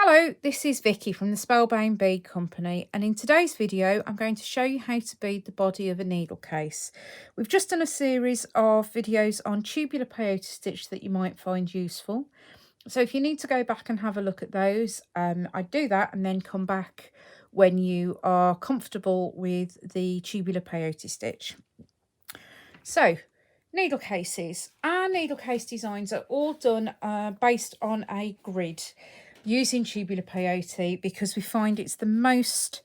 Hello, this is Vicky from the Spellbound Bead Company, and in today's video I'm going to show you how to bead the body of a needle case. We've just done a series of videos on tubular peyote stitch that you might find useful. So if you need to go back and have a look at those, I'd do that and then come back when you are comfortable with the tubular peyote stitch. So, needle cases. Our needle case designs are all done based on a grid using tubular peyote because we find it's the most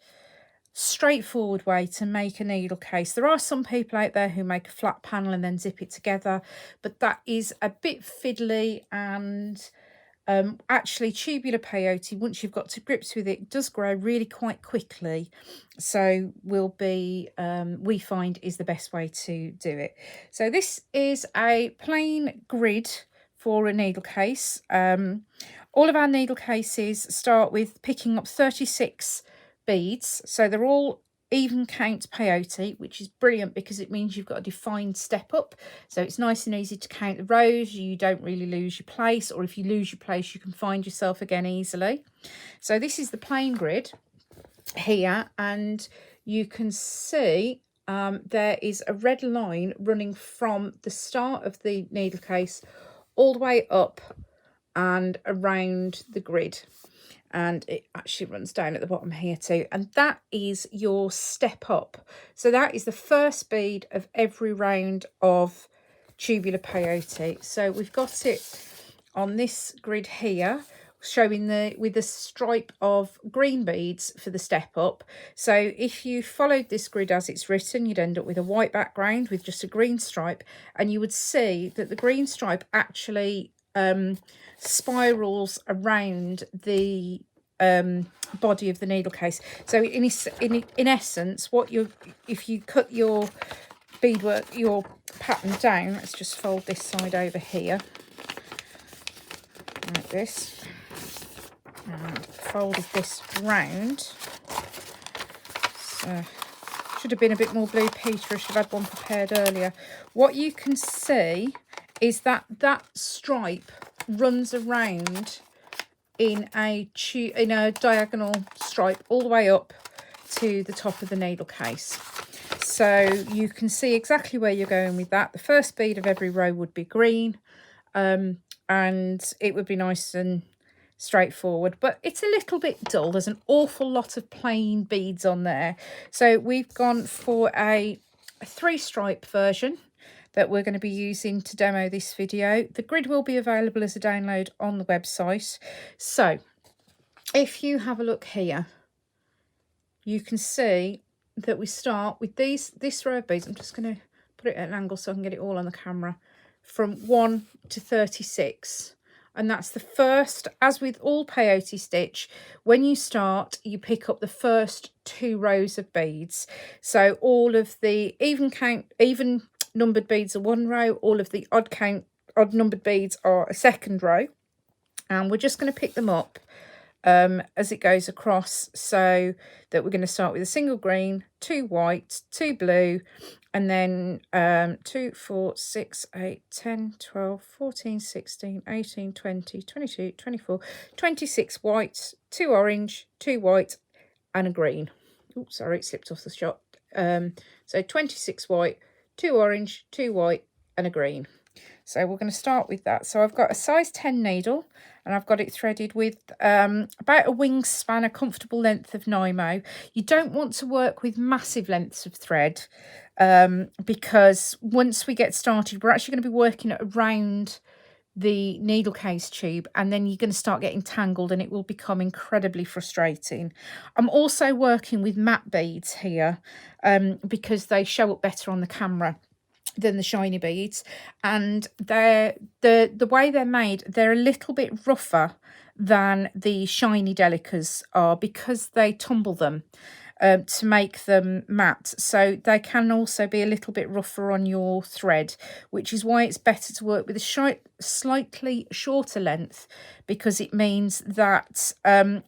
straightforward way to make a needle case. There are some people out there who make a flat panel and then zip it together, but that is a bit fiddly, and actually tubular peyote, once you've got to grips with it, does grow really quite quickly, so we find is the best way to do it. So this is a plain grid for a needle case. All of our needle cases start with picking up 36 beads, so they're all even count peyote, which is brilliant because it means you've got a defined step up, so it's nice and easy to count the rows. You don't really lose your place, or if you lose your place you can find yourself again easily. So this is the plain grid here, and you can see there is a red line running from the start of the needle case all the way up and around the grid, and it actually runs down at the bottom here too, and that is your step up. So that is the first bead of every round of tubular peyote. So we've got it on this grid here showing with the stripe of green beads for the step up. So if you followed this grid as it's written, you'd end up with a white background with just a green stripe, and you would see that the green stripe actually spirals around the body of the needle case. So in essence, if you cut your beadwork, your pattern down, let's just fold this side over here like this and fold this round. So should have been a bit more blue Peter. I should have had one prepared earlier. What you can see is that stripe runs around in a diagonal stripe all the way up to the top of the needle case. So you can see exactly where you're going with that. The first bead of every row would be green, and it would be nice and straightforward, but it's a little bit dull. There's an awful lot of plain beads on there, so we've gone for a 3-stripe version that we're going to be using to demo this video. The grid will be available as a download on the website. So if you have a look here, you can see that we start with this row of beads. I'm just going to put it at an angle so I can get it all on the camera, from 1 to 36. And that's the first, as with all peyote stitch, when you start, you pick up the first 2 rows of beads. So all of the even numbered beads are 1 row, all of the odd numbered beads are a 2nd row, and we're just going to pick them up as it goes across, so that we're going to start with a single green, 2 white, 2 blue, and then 2, 4, 6, 8, 10, 12, 14, 16, 18, 20, 22, 24, 26 white, 2 orange, 2 white, and a green. Oh, sorry, it slipped off the shot. So 26 white, 2 orange, 2 white, and a green. So we're going to start with that. So I've got a size 10 needle, and I've got it threaded with about a wingspan, a comfortable length of Nymo. You don't want to work with massive lengths of thread, because once we get started, we're actually going to be working around the needle case tube, and then you're going to start getting tangled and it will become incredibly frustrating. I'm also working with matte beads here because they show up better on the camera than the shiny beads, and the way they're made, they're a little bit rougher than the shiny delicas are because they tumble them to make them matte, so they can also be a little bit rougher on your thread, which is why it's better to work with a slightly shorter length, because it means that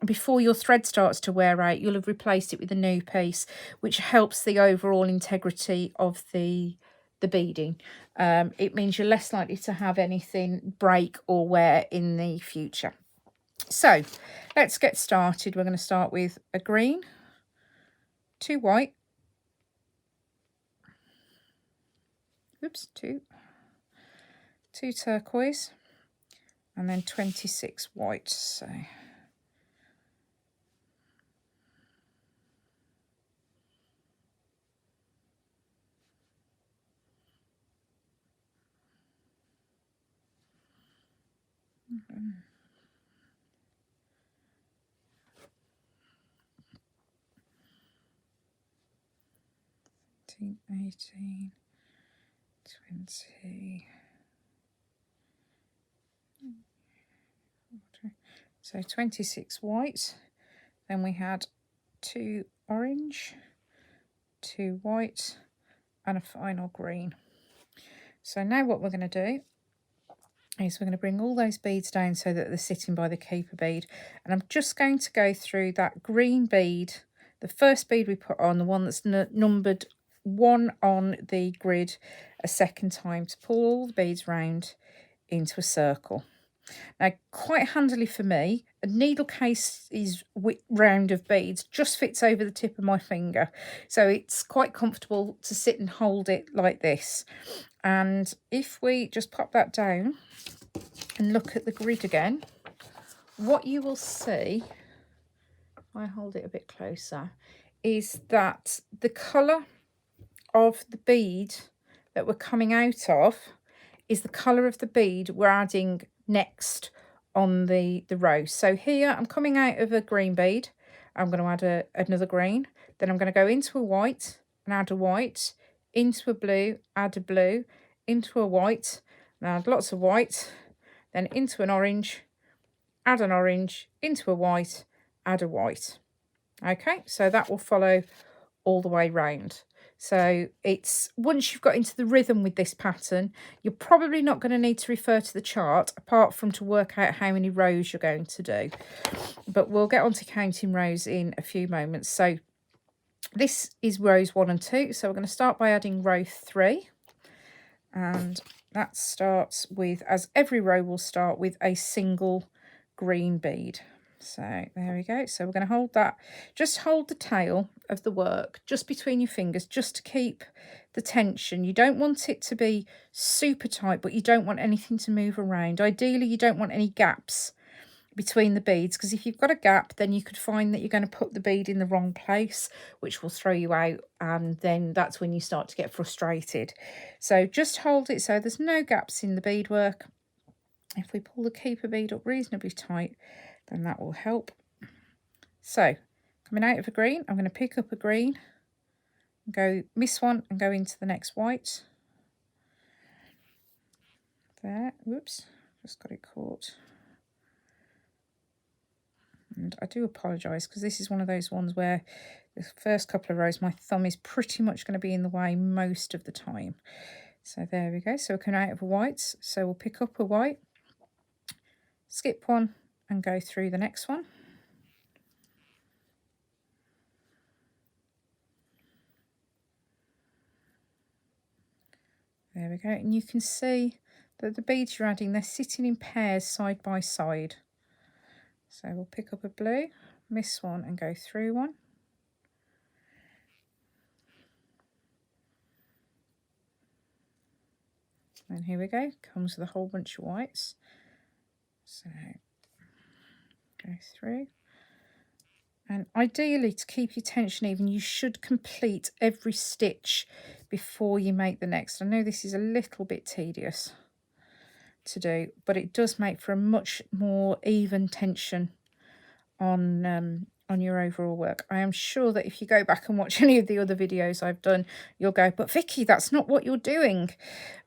before your thread starts to wear out, you'll have replaced it with a new piece, which helps the overall integrity of the beading. It means you're less likely to have anything break or wear in the future. So let's get started. We're going to start with a green, 2 white, oops, two turquoise, and then 26 white. So mm-hmm. 18, 20. So 26 white. Then we had 2 orange, 2 white, and a final green. So now what we're going to do is we're going to bring all those beads down so that they're sitting by the keeper bead. And I'm just going to go through that green bead, the first bead we put on, the one that's numbered 1 on the grid, a second time to pull all the beads round into a circle. Now, quite handily for me, a needle case is round of beads, just fits over the tip of my finger. So it's quite comfortable to sit and hold it like this. And if we just pop that down and look at the grid again, what you will see, if I hold it a bit closer, is that the colour of the bead that we're coming out of is the colour of the bead we're adding next on the row. So here I'm coming out of a green bead. I'm going to add another green. Then I'm going to go into a white and add a white, into a blue, add a blue, into a white, and add lots of white, then into an orange, add an orange, into a white, add a white. Okay, so that will follow all the way round. So it's, once you've got into the rhythm with this pattern, you're probably not going to need to refer to the chart apart from to work out how many rows you're going to do. But we'll get on to counting rows in a few moments. So this is rows 1 and 2. So we're going to start by adding row 3. And that starts with, as every row will start with, a single green bead. So there we go. So we're going to hold that, just hold the tail of the work just between your fingers, just to keep the tension. You don't want it to be super tight, but you don't want anything to move around. Ideally, you don't want any gaps between the beads, because if you've got a gap, then you could find that you're going to put the bead in the wrong place, which will throw you out, and then that's when you start to get frustrated. So just hold it so there's no gaps in the beadwork. If we pull the keeper bead up reasonably tight, then that will help. So coming out of a green, I'm going to pick up a green, go miss one and go into the next white. There, whoops, just got it caught. And I do apologise, because this is one of those ones where the first couple of rows my thumb is pretty much going to be in the way most of the time. So there we go. So we're coming out of a white, so we'll pick up a white, skip one and go through the next one. There we go. And you can see that the beads you're adding, they're sitting in pairs side by side. So we'll pick up a blue, miss one and go through one. And here we go, comes with a whole bunch of whites. So go through. And ideally, to keep your tension even, you should complete every stitch before you make the next. I know this is a little bit tedious to do, but it does make for a much more even tension on your overall work. I am sure that if you go back and watch any of the other videos I've done, you'll go, but Vicky, that's not what you're doing.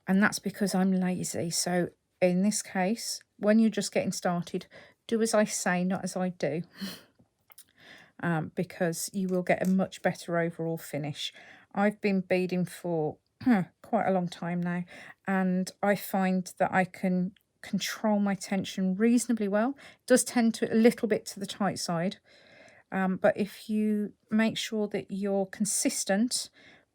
And that's because I'm lazy. So in this case, when you're just getting started, do as I say, not as I do. Because you will get a much better overall finish. I've been beading for quite a long time now, and I find that I can control my tension reasonably well. It does tend to a little bit to the tight side, but if you make sure that you're consistent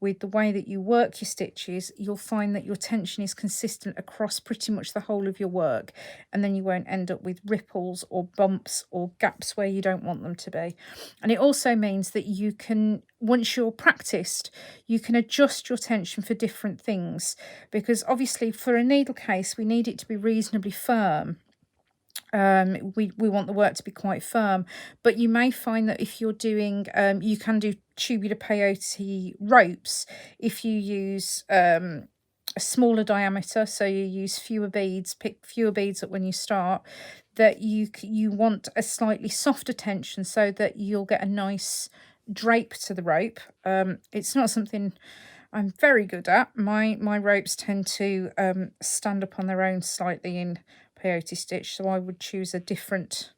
with the way that you work your stitches, you'll find that your tension is consistent across pretty much the whole of your work, and then you won't end up with ripples or bumps or gaps where you don't want them to be. And it also means that you can, once you're practiced, you can adjust your tension for different things, because obviously for a needle case we need it to be reasonably firm. We want the work to be quite firm, but you may find that if you're doing you can do tubular peyote ropes if you use a smaller diameter, so you use fewer beads, pick fewer beads up when you start, that you want a slightly softer tension so that you'll get a nice drape to the rope. It's not something I'm very good at. My ropes tend to stand up on their own slightly in peyote stitch, so I would choose a different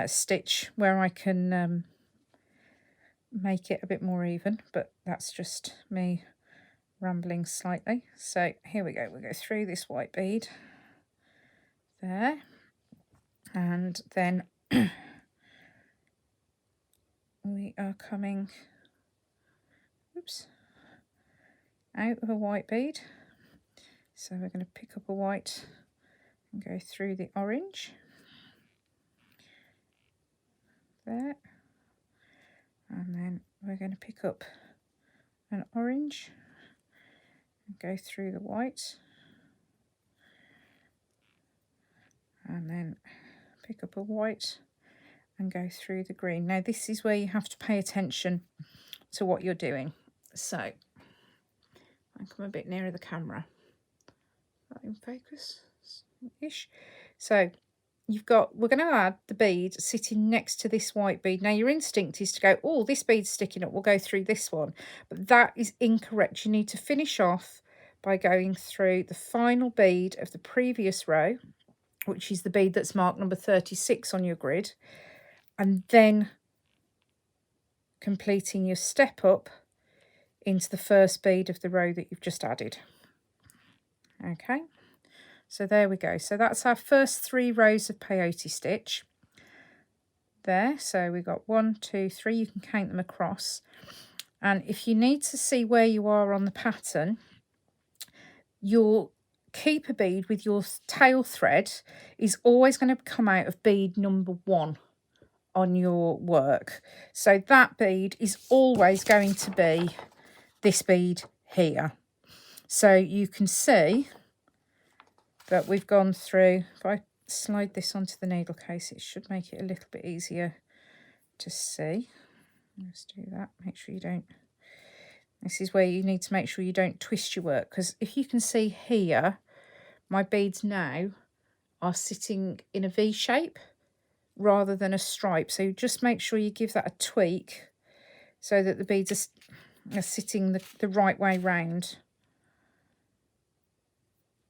stitch where I can make it a bit more even, but that's just me rambling slightly. So here we go, we'll go through this white bead there, and then we are coming out of a white bead, so we're going to pick up a white and go through the orange there, and then we're going to pick up an orange and go through the white, and then pick up a white and go through the green. Now this is where you have to pay attention to what you're doing. So I'll come a bit nearer the camera, in focus ish. So we're going to add the bead sitting next to this white bead. Now your instinct is to go, oh, this bead's sticking up, we'll go through this one, but that is incorrect. You need to finish off by going through the final bead of the previous row, which is the bead that's marked number 36 on your grid, and then completing your step up into the first bead of the row that you've just added. Okay, so there we go. So that's our first 3 rows of peyote stitch there. So we've got 1, 2, 3, you can count them across. And if you need to see where you are on the pattern, your keeper bead with your tail thread is always going to come out of bead number 1 on your work. So that bead is always going to be this bead here. So you can see that we've gone through, if I slide this onto the needle case, it should make it a little bit easier to see. Let's do that. Make sure you don't, this is where you need to make sure you don't twist your work, because if you can see here, my beads now are sitting in a V shape rather than a stripe. So just make sure you give that a tweak so that the beads are sitting the right way round,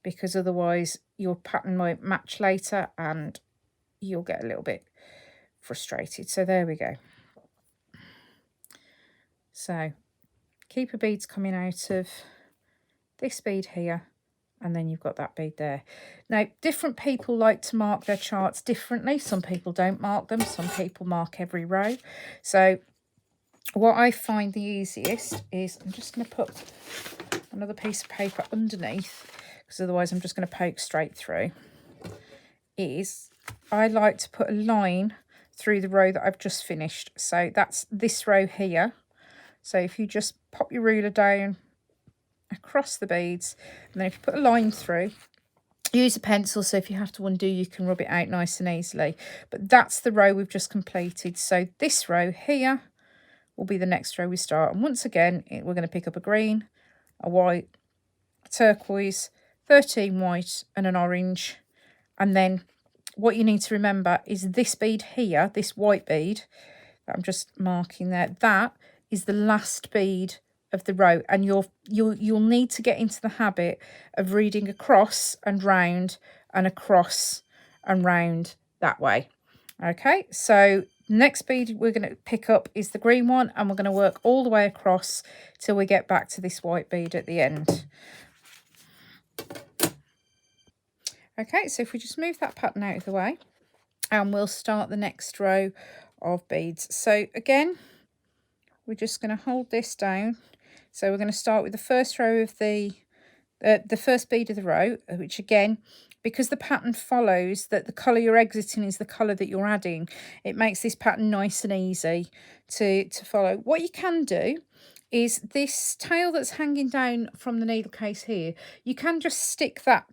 because otherwise your pattern might match later and you'll get a little bit frustrated. So there we go. So keeper beads coming out of this bead here, and then you've got that bead there. Now different people like to mark their charts differently. Some people don't mark them, some people mark every row. So what I find the easiest is, I'm just going to put another piece of paper underneath, because otherwise I'm just going to poke straight through, is I like to put a line through the row that I've just finished. So that's this row here. So if you just pop your ruler down across the beads, and then if you put a line through, use a pencil, so if you have to undo you can rub it out nice and easily. But that's the row we've just completed. So this row here will be the next row we start, and once again we're going to pick up a green, a white, a turquoise, 13 white and an orange. And then what you need to remember is this bead here, this white bead that I'm just marking there, that is the last bead of the row, and you'll need to get into the habit of reading across and round and across and round that way. Okay, so next bead we're going to pick up is the green one, and we're going to work all the way across till we get back to this white bead at the end. Okay, so if we just move that pattern out of the way, and we'll start the next row of beads. So again, we're just going to hold this down. So we're going to start with the first row of the first bead of the row, which again, because the pattern follows that the colour you're exiting is the colour that you're adding, it makes this pattern nice and easy to follow. What you can do is this tail that's hanging down from the needle case here, you can just stick that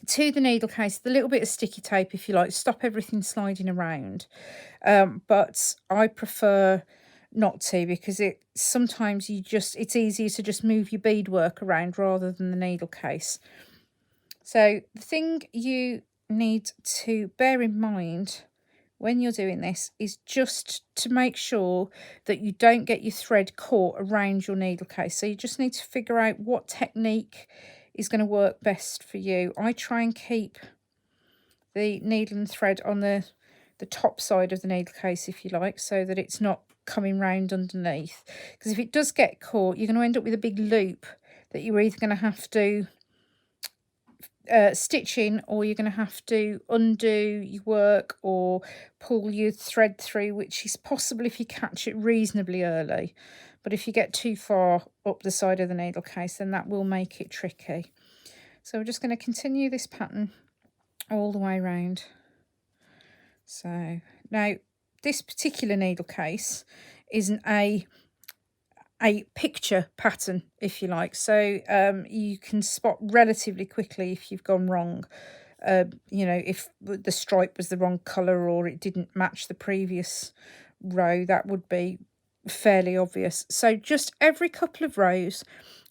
to the needle case with a little bit of sticky tape if you like, stop everything sliding around. But I prefer not to, because sometimes it's easier to just move your beadwork around rather than the needle case. So the thing you need to bear in mind when you're doing this is just to make sure that you don't get your thread caught around your needle case. So you just need to figure out what technique is going to work best for you. I try and keep the needle and thread on the top side of the needle case, if you like, so that it's not coming round underneath, because if it does get caught, you're going to end up with a big loop that you're either going to have to stitch in, or you're going to have to undo your work or pull your thread through, which is possible if you catch it reasonably early. But if you get too far up the side of the needle case, then that will make it tricky. So we're just going to continue this pattern all the way around. So now this particular needle case isn't a picture pattern, if you like, so you can spot relatively quickly if you've gone wrong. You know, if the stripe was the wrong colour or it didn't match the previous row, that would be fairly obvious. So just every couple of rows,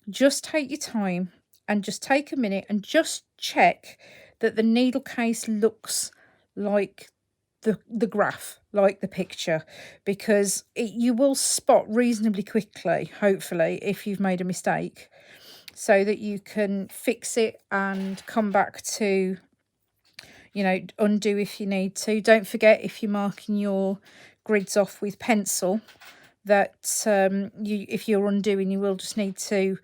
just take your time and just take a minute and just check that the needle case looks like the graph, like the picture, because you will spot reasonably quickly, hopefully, if you've made a mistake, so that you can fix it and come back to, you know, undo if you need to. Don't forget, if you're marking your grids off with pencil, that if you're undoing, you will just need to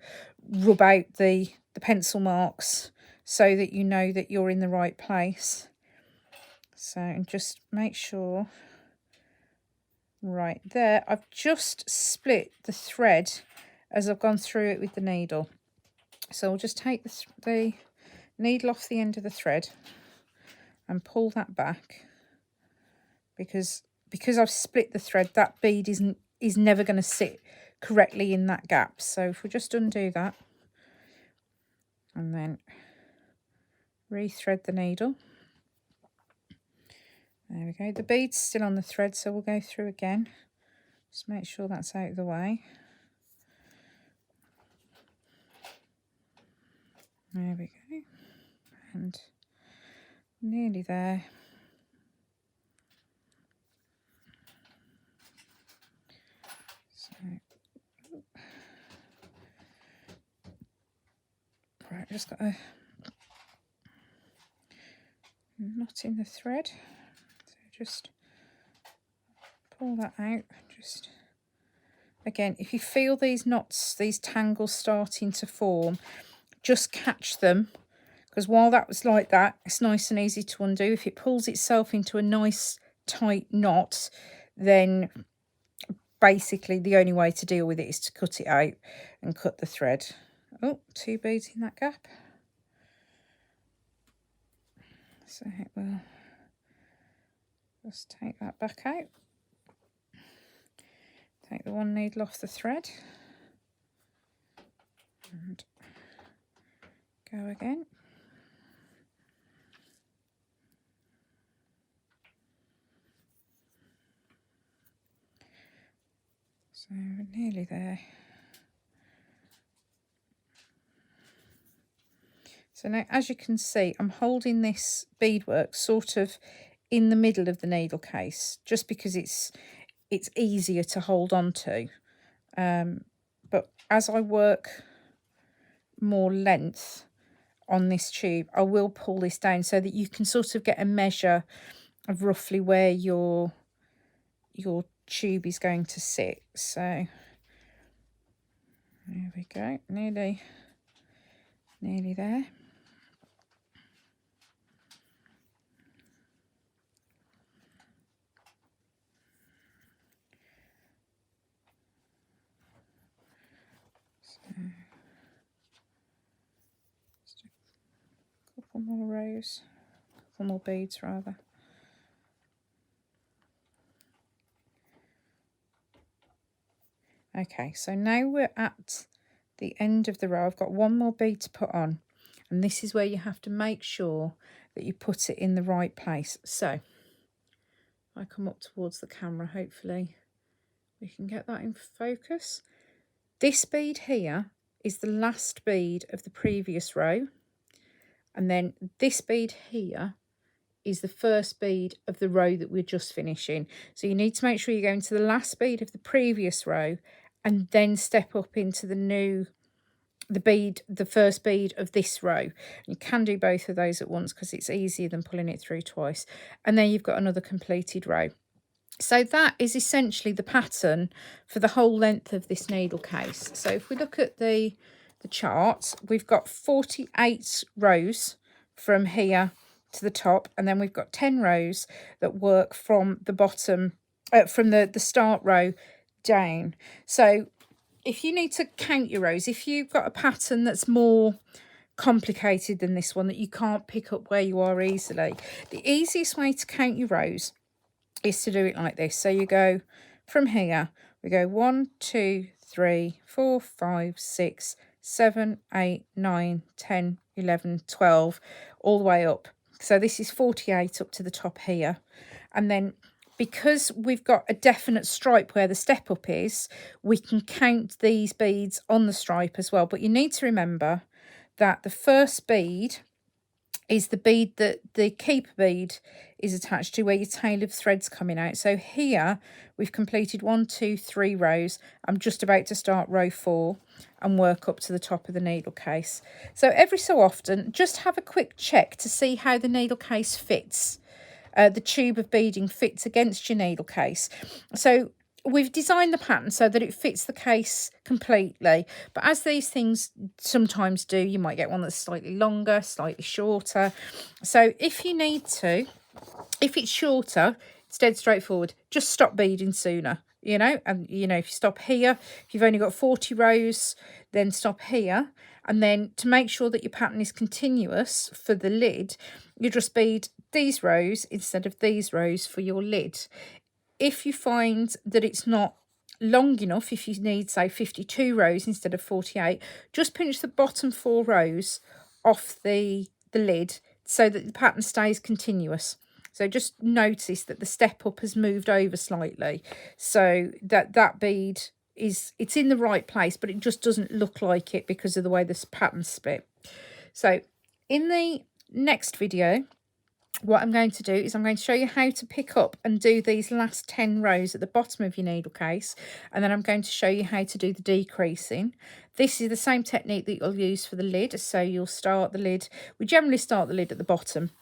rub out the pencil marks so that you know that you're in the right place. So, and just make sure, right there, I've just split the thread as I've gone through it with the needle. So I'll just take the needle off the end of the thread and pull that back, because I've split the thread, that bead is never going to sit correctly in that gap. So if we just undo that and then rethread the needle. There we go. The bead's still on the thread, so we'll go through again. Just make sure that's out of the way. There we go. And nearly there. So, right, just got a knot in the thread. So just pull that out. Just again, if you feel these knots, these tangles starting to form, just catch them, because while that was like that, it's nice and easy to undo. If it pulls itself into a nice tight knot, then basically the only way to deal with it is to cut it out and cut the thread. Oh, 2 beads in that gap. So we'll just take that back out. Take the one needle off the thread and go again. So we're nearly there. So now, as you can see, I'm holding this beadwork sort of in the middle of the needle case, just because it's easier to hold on to. But as I work more length on this tube, I will pull this down so that you can sort of get a measure of roughly where your tube is going to sit. So there we go, nearly there. So couple more rows, couple more beads rather. Okay, so now we're at the end of the row. I've got one more bead to put on, and this is where you have to make sure that you put it in the right place. So if I come up towards the camera, hopefully we can get that in focus. This bead here is the last bead of the previous row, and then this bead here is the first bead of the row that we're just finishing. So you need to make sure you go into the last bead of the previous row and then step up into the first bead of this row. You can do both of those at once because it's easier than pulling it through twice. And then you've got another completed row. So that is essentially the pattern for the whole length of this needle case. So if we look at the chart, we've got 48 rows from here to the top, and then we've got 10 rows that work from the bottom, from the start row down. So if you need to count your rows, if you've got a pattern that's more complicated than this one, that you can't pick up where you are easily, the easiest way to count your rows is to do it like this. So you go from here, we go 1, 2, 3, 4, 5, 6, 7, 8, 9, 10, 11, 12, all the way up. So this is 48 up to the top here. And then because we've got a definite stripe where the step up is, we can count these beads on the stripe as well. But you need to remember that the first bead is the bead that the keeper bead is attached to, where your tail of thread's coming out. So here we've completed 1, 2, 3 rows. I'm just about to start row 4 and work up to the top of the needle case. So every so often, just have a quick check to see how the needle case fits. The tube of beading fits against your needle case. So we've designed the pattern so that it fits the case completely, but as these things sometimes do, you might get one that's slightly longer, slightly shorter. So if you need to, if it's shorter, it's dead straightforward, just stop beading sooner, you know. And you know, if you stop here, if you've only got 40 rows, then stop here. And then to make sure that your pattern is continuous for the lid, you just bead these rows instead of these rows for your lid. If you find that it's not long enough, if you need, say, 52 rows instead of 48, just pinch the bottom 4 rows off the lid so that the pattern stays continuous. So just notice that the step up has moved over slightly, so that bead it's in the right place, but it just doesn't look like it because of the way this pattern's split. So in the next video, what I'm going to do is I'm going to show you how to pick up and do these last 10 rows at the bottom of your needle case, and then I'm going to show you how to do the decreasing. This is the same technique that you'll use for the lid. So you'll start the lid, we generally start the lid at the bottom,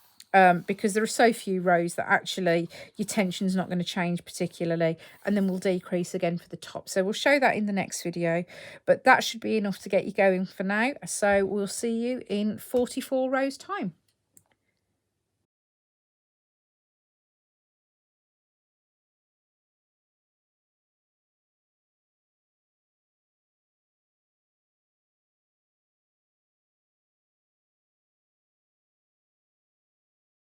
because there are so few rows that actually your tension's not going to change particularly, and then we'll decrease again for the top. So we'll show that in the next video, but that should be enough to get you going for now. So we'll see you in 44 rows time.